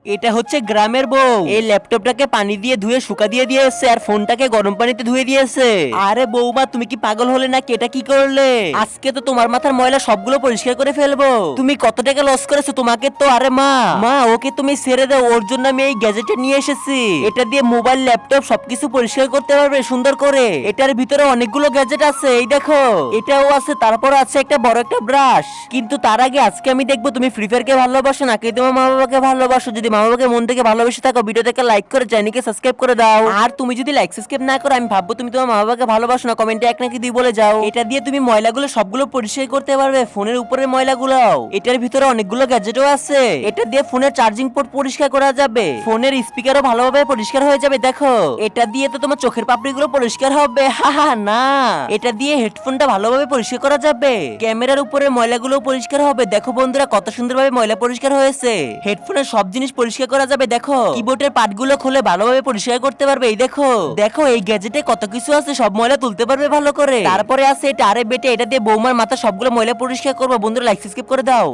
এটা হচ্ছে গ্রামের বউ। এই ল্যাপটপটাকে পানি দিয়ে ধুয়ে শুকা দিয়ে দিয়েছে আর ফোনটাকে গরম পানিতে ধুয়ে দিয়েছে। আরে বৌমা, তুমি কি পাগল হলে নাকি? এটা কি করলে? আজকে তো তোমার মাথার ময়লা সবগুলো পরিষ্কার করে ফেলবো। তুমি কত টাকা লস করেছো তোমাকে তো। আরে মা মা, ওকে তুমি ছেড়ে দাও, ওর জন্য আমি এই গ্যাজেটটা নিয়ে এসেছি। এটা দিয়ে মোবাইল ল্যাপটপ সবকিছু পরিষ্কার করতে পারবে সুন্দর করে। এটার ভিতরে অনেকগুলো গ্যাজেট আছে, এই দেখো এটাও আছে, তারপর আছে একটা বড় একটা ব্রাশ। কিন্তু তার আগে আজকে আমি দেখবো তুমি ফ্রি ফায়ার কে ভালোবাসো নাকি তোমার মা বাবাকে ভালোবাসো। যদি মা বাবাকে মন থেকে ভালোবেসে থাকো, ভিডিওটাকে লাইক করে চ্যানেলকে সাবস্ক্রাইব করে দাও। আর তুমি যদি লাইক সাবস্ক্রাইব না করো, আমি ভাববো তুমি তোমার মা বাবাকে ভালোবাসো না। কমেন্টে এক নাকি দুই বলে যাও। এটা দিয়ে তুমি ময়লাগুলো সবগুলো পরিষ্কার করতে পারবে, ফোনের উপরের ময়লাগুলো। এটার ভিতরে অনেকগুলো গ্যাজেটও আছে। এটা দিয়ে ফোনের চার্জিং পোর্ট পরিষ্কার করা যাবে, ফোনের স্পিকারও ভালোভাবে পরিষ্কার হয়ে যাবে। দেখো এটা দিয়ে তো তোমার চোখের পাপড়িগুলো পরিষ্কার হবে। হাহা না, এটা দিয়ে হেডফোনটা ভালোভাবে পরিষ্কার করা যাবে, ক্যামেরার উপরে ময়লাগুলো পরিষ্কার হবে। দেখো বন্ধুরা, কত সুন্দরভাবে ময়লা পরিষ্কার হয়েছে। হেডফোনের সব জিনিস পরিষ্কার করা যাবে। দেখো কিবোর্ডের পার্টগুলো খুলে ভালোভাবে পরিষ্কার করতে পারবে। এই দেখো দেখো এই গ্যাজেটে কত কিছু আছে, সব ময়লা তুলতে পারবে ভালো করে। তারপরে আছে এটা। আরে বেটে, এটা দিয়ে বৌমার মাথা সবগুলো ময়লা পরিষ্কার করবো। বন্ধুরা লাইক সাবস্ক্রাইব করে দাও।